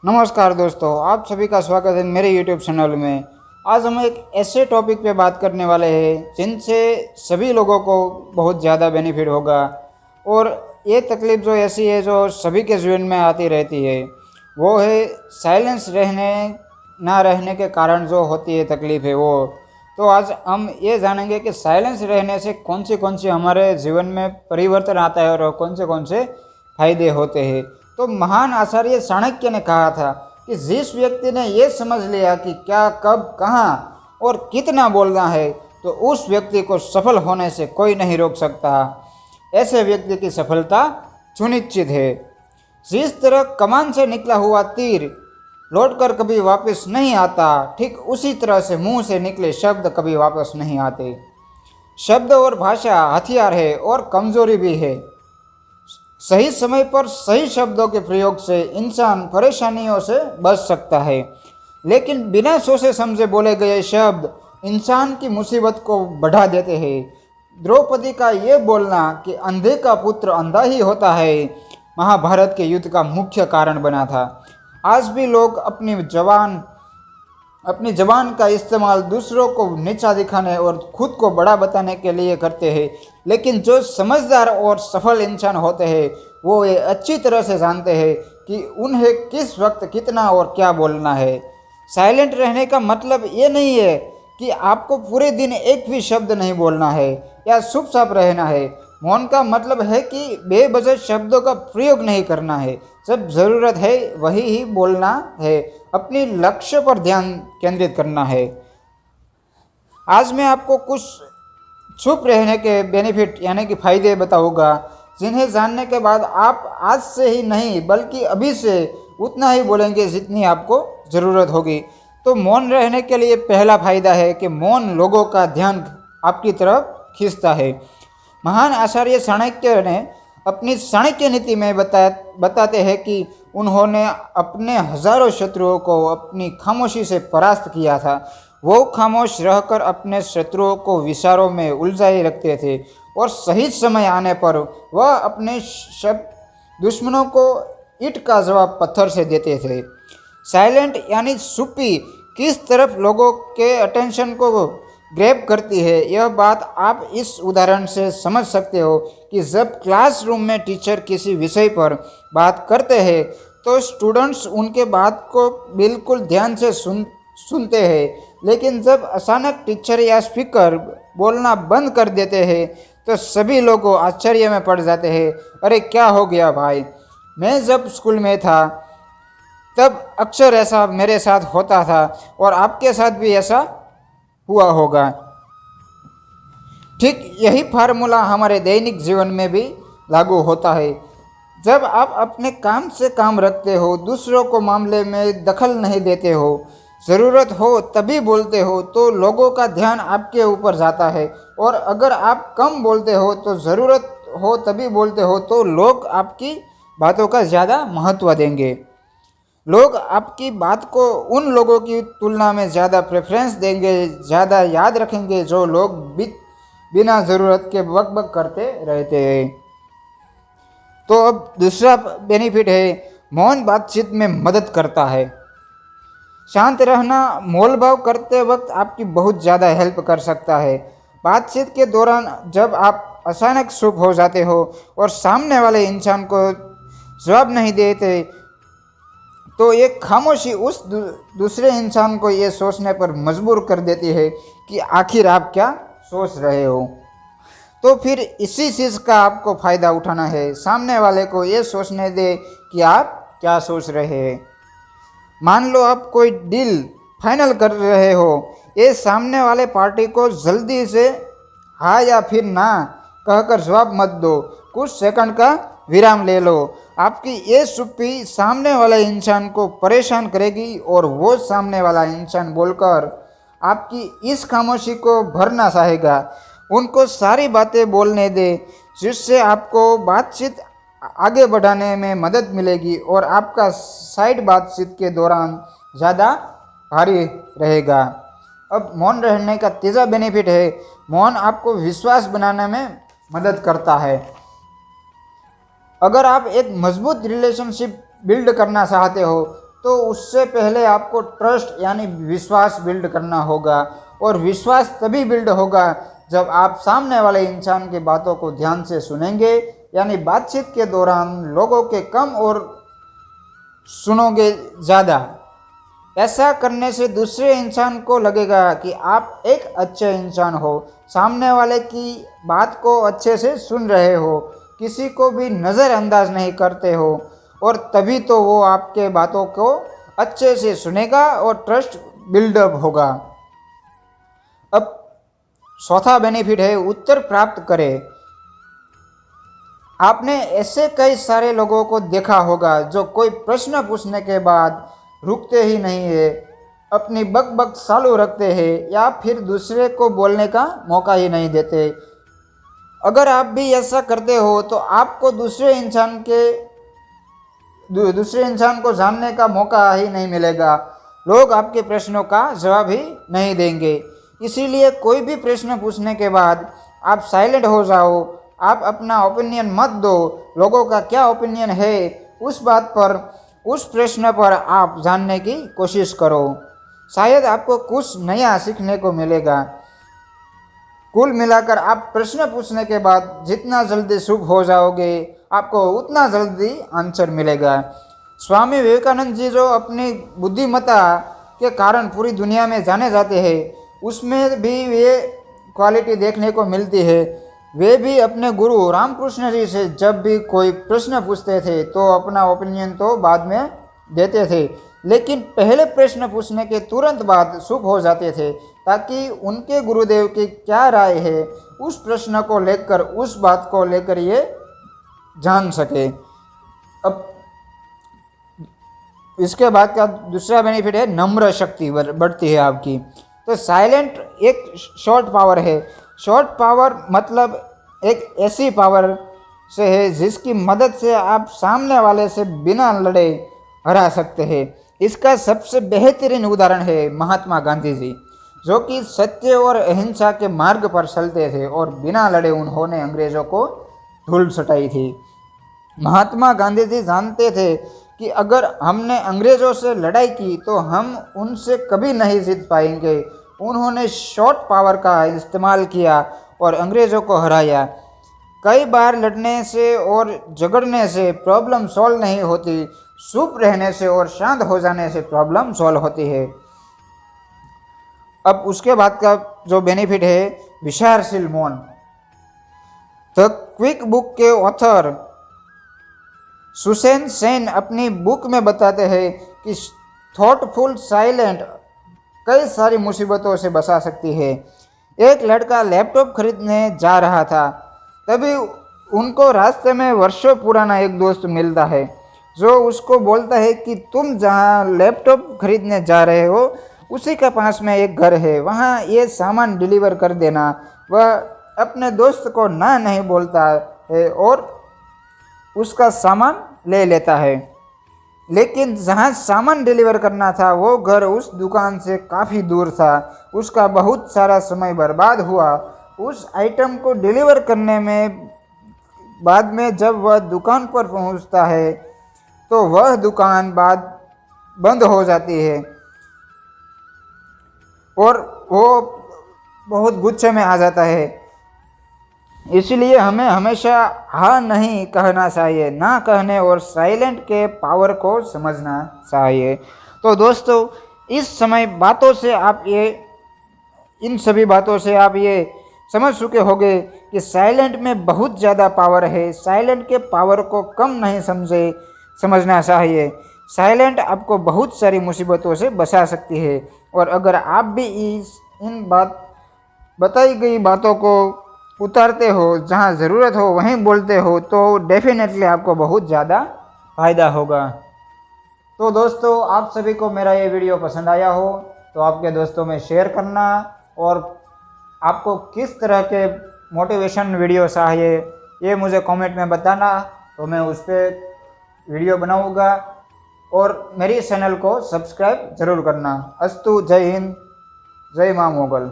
नमस्कार दोस्तों, आप सभी का स्वागत है मेरे YouTube चैनल में। आज हम एक ऐसे टॉपिक पे बात करने वाले हैं जिनसे सभी लोगों को बहुत ज़्यादा बेनिफिट होगा। और ये तकलीफ़ जो ऐसी है जो सभी के जीवन में आती रहती है, वो है साइलेंस रहने ना रहने के कारण जो होती है तकलीफ़ है वो। तो आज हम ये जानेंगे कि साइलेंस रहने से कौन सी हमारे जीवन में परिवर्तन आता है और कौन से फायदे होते हैं। तो महान आचार्य चाणक्य ने कहा था कि जिस व्यक्ति ने यह समझ लिया कि क्या, कब, कहाँ और कितना बोलना है, तो उस व्यक्ति को सफल होने से कोई नहीं रोक सकता। ऐसे व्यक्ति की सफलता सुनिश्चित है। जिस तरह कमान से निकला हुआ तीर लौटकर कभी वापस नहीं आता, ठीक उसी तरह से मुंह से निकले शब्द कभी वापस नहीं आते। शब्द और भाषा हथियार है और कमजोरी भी है। सही समय पर सही शब्दों के प्रयोग से इंसान परेशानियों से बच सकता है, लेकिन बिना सोचे समझे बोले गए शब्द इंसान की मुसीबत को बढ़ा देते हैं। द्रौपदी का ये बोलना कि अंधे का पुत्र अंधा ही होता है, महाभारत के युद्ध का मुख्य कारण बना था। आज भी लोग अपनी जबान का इस्तेमाल दूसरों को नीचा दिखाने और खुद को बड़ा बताने के लिए करते हैं, लेकिन जो समझदार और सफल इंसान होते हैं वो ये अच्छी तरह से जानते हैं कि उन्हें किस वक्त कितना और क्या बोलना है। साइलेंट रहने का मतलब ये नहीं है कि आपको पूरे दिन एक भी शब्द नहीं बोलना है या चुपचाप रहना है। मौन का मतलब है कि बेवजह शब्दों का प्रयोग नहीं करना है। जब ज़रूरत है वही ही बोलना है, अपनी लक्ष्य पर ध्यान केंद्रित करना है। आज मैं आपको कुछ चुप रहने के बेनिफिट यानी कि फ़ायदे बताऊंगा, जिन्हें जानने के बाद आप आज से ही नहीं बल्कि अभी से उतना ही बोलेंगे जितनी आपको ज़रूरत होगी। तो मौन रहने के लिए पहला फ़ायदा है कि मौन लोगों का ध्यान आपकी तरफ खींचता है। महान आचार्य चाणक्य ने अपनी चाणक्य नीति में बताते हैं कि उन्होंने अपने हजारों शत्रुओं को अपनी खामोशी से परास्त किया था। वो खामोश रहकर अपने शत्रुओं को विचारों में उलझाए रखते थे और सही समय आने पर वह अपने दुश्मनों को ईंट का जवाब पत्थर से देते थे। साइलेंट यानी चुप्पी किस तरफ लोगों के अटेंशन को ग्रैब करती है, यह बात आप इस उदाहरण से समझ सकते हो कि जब क्लासरूम में टीचर किसी विषय पर बात करते हैं तो स्टूडेंट्स उनके बात को बिल्कुल ध्यान से सुनते हैं, लेकिन जब अचानक टीचर या स्पीकर बोलना बंद कर देते हैं तो सभी लोग आश्चर्य में पड़ जाते हैं। अरे क्या हो गया भाई? मैं जब स्कूल में था तब अक्सर ऐसा मेरे साथ होता था और आपके साथ भी ऐसा हुआ होगा। ठीक यही फार्मूला हमारे दैनिक जीवन में भी लागू होता है। जब आप अपने काम से काम रखते हो, दूसरों को मामले में दखल नहीं देते हो, ज़रूरत हो तभी बोलते हो, तो लोगों का ध्यान आपके ऊपर जाता है। और अगर आप कम बोलते हो तो ज़रूरत हो तभी बोलते हो, तो लोग आपकी बातों का ज़्यादा महत्व देंगे। लोग आपकी बात को उन लोगों की तुलना में ज़्यादा प्रेफरेंस देंगे, ज़्यादा याद रखेंगे जो लोग बिना ज़रूरत के बक करते रहते हैं। तो अब दूसरा बेनिफिट है, मौन बातचीत में मदद करता है। शांत रहना मोल भाव करते वक्त आपकी बहुत ज़्यादा हेल्प कर सकता है। बातचीत के दौरान जब आप अचानक चुप हो जाते हो और सामने वाले इंसान को जवाब नहीं देते, तो ये खामोशी उस दूसरे इंसान को ये सोचने पर मजबूर कर देती है कि आखिर आप क्या सोच रहे हो। तो फिर इसी चीज़ का आपको फ़ायदा उठाना है। सामने वाले को ये सोचने दे कि आप क्या सोच रहे हैं। मान लो आप कोई डील फाइनल कर रहे हो, ये सामने वाले पार्टी को जल्दी से हाँ या फिर ना कहकर जवाब मत दो, कुछ सेकंड का विराम ले लो। आपकी ये चुप्पी सामने वाले इंसान को परेशान करेगी और वो सामने वाला इंसान बोलकर आपकी इस खामोशी को भरना चाहेगा। उनको सारी बातें बोलने दे, जिससे आपको बातचीत आगे बढ़ाने में मदद मिलेगी और आपका साइड बातचीत के दौरान ज़्यादा भारी रहेगा। अब मौन रहने का तीसरा बेनिफिट है, मौन आपको विश्वास बनाने में मदद करता है। अगर आप एक मजबूत रिलेशनशिप बिल्ड करना चाहते हो तो उससे पहले आपको ट्रस्ट यानी विश्वास बिल्ड करना होगा। और विश्वास तभी बिल्ड होगा जब आप सामने वाले इंसान की बातों को ध्यान से सुनेंगे, यानी बातचीत के दौरान लोगों के कम और सुनोगे ज़्यादा। ऐसा करने से दूसरे इंसान को लगेगा कि आप एक अच्छे इंसान हो, सामने वाले की बात को अच्छे से सुन रहे हो, किसी को भी नज़रअंदाज नहीं करते हो, और तभी तो वो आपके बातों को अच्छे से सुनेगा और ट्रस्ट बिल्डअप होगा। अब चौथा बेनिफिट है उत्तर प्राप्त करें। आपने ऐसे कई सारे लोगों को देखा होगा जो कोई प्रश्न पूछने के बाद रुकते ही नहीं है, अपनी बकबक चालू रखते हैं या फिर दूसरे को बोलने का मौका ही नहीं देते। अगर आप भी ऐसा करते हो तो आपको दूसरे इंसान को जानने का मौका ही नहीं मिलेगा। लोग आपके प्रश्नों का जवाब ही नहीं देंगे। इसीलिए कोई भी प्रश्न पूछने के बाद आप साइलेंट हो जाओ। आप अपना ओपिनियन मत दो। लोगों का क्या ओपिनियन है उस बात पर, उस प्रश्न पर आप जानने की कोशिश करो। शायद आपको कुछ नया सीखने को मिलेगा। कुल मिलाकर आप प्रश्न पूछने के बाद जितना जल्दी चुप हो जाओगे, आपको उतना जल्दी आंसर मिलेगा। स्वामी विवेकानंद जी जो अपनी बुद्धिमत्ता के कारण पूरी दुनिया में जाने जाते हैं, उसमें भी ये क्वालिटी देखने को मिलती है। वे भी अपने गुरु रामकृष्ण जी से जब भी कोई प्रश्न पूछते थे तो अपना ओपिनियन तो बाद में देते थे, लेकिन पहले प्रश्न पूछने के तुरंत बाद चुप हो जाते थे ताकि उनके गुरुदेव की क्या राय है उस प्रश्न को लेकर, उस बात को लेकर ये जान सके। अब इसके बाद का दूसरा बेनिफिट है नम्र शक्ति बढ़ती है आपकी। तो साइलेंट एक शॉर्ट पावर है। शॉर्ट पावर मतलब एक ऐसी पावर से है जिसकी मदद से आप सामने वाले से बिना लड़े हरा सकते हैं। इसका सबसे बेहतरीन उदाहरण है महात्मा गांधी जी, जो कि सत्य और अहिंसा के मार्ग पर चलते थे और बिना लड़े उन्होंने अंग्रेज़ों को धूल सटाई थी। महात्मा गांधी जी जानते थे कि अगर हमने अंग्रेज़ों से लड़ाई की तो हम उनसे कभी नहीं जीत पाएंगे। उन्होंने शॉर्ट पावर का इस्तेमाल किया और अंग्रेज़ों को हराया। कई बार लड़ने से और झगड़ने से प्रॉब्लम सॉल्व नहीं होती, चुप रहने से और शांत हो जाने से प्रॉब्लम सॉल्व होती है। अब उसके बाद का जो बेनिफिट है विचारशील मौन। द क्विक बुक के ऑथर सुसेन सेन अपनी बुक में बताते हैं कि थॉटफुल साइलेंट कई सारी मुसीबतों से बचा सकती है। एक लड़का लैपटॉप खरीदने जा रहा था, तभी उनको रास्ते में वर्षों पुराना एक दोस्त मिलता है जो उसको बोलता है कि तुम जहाँ लैपटॉप खरीदने जा रहे हो उसी के पास में एक घर है, वहाँ ये सामान डिलीवर कर देना। वह अपने दोस्त को ना नहीं बोलता है और उसका सामान ले लेता है, लेकिन जहाँ सामान डिलीवर करना था वो घर उस दुकान से काफ़ी दूर था। उसका बहुत सारा समय बर्बाद हुआ उस आइटम को डिलीवर करने में। बाद में जब वह दुकान पर पहुँचता है तो वह दुकान बंद हो जाती है और वो बहुत गुस्से में आ जाता है। इसलिए हमें हमेशा हाँ नहीं कहना चाहिए, ना कहने और साइलेंट के पावर को समझना चाहिए। तो दोस्तों इस समय इन सभी बातों से आप ये समझ चुके होंगे कि साइलेंट में बहुत ज़्यादा पावर है। साइलेंट के पावर को कम नहीं समझना चाहिए। साइलेंट आपको बहुत सारी मुसीबतों से बचा सकती है। और अगर आप भी इन बताई गई बातों को उतारते हो, जहाँ ज़रूरत हो वहीं बोलते हो, तो डेफिनेटली आपको बहुत ज़्यादा फ़ायदा होगा। तो दोस्तों आप सभी को मेरा ये वीडियो पसंद आया हो तो आपके दोस्तों में शेयर करना, और आपको किस तरह के मोटिवेशन वीडियो चाहिए ये मुझे कमेंट में बताना, तो मैं उस पर वीडियो बनाऊँगा। और मेरी चैनल को सब्सक्राइब ज़रूर करना। अस्तु, जय हिंद, जय माँ मोगल।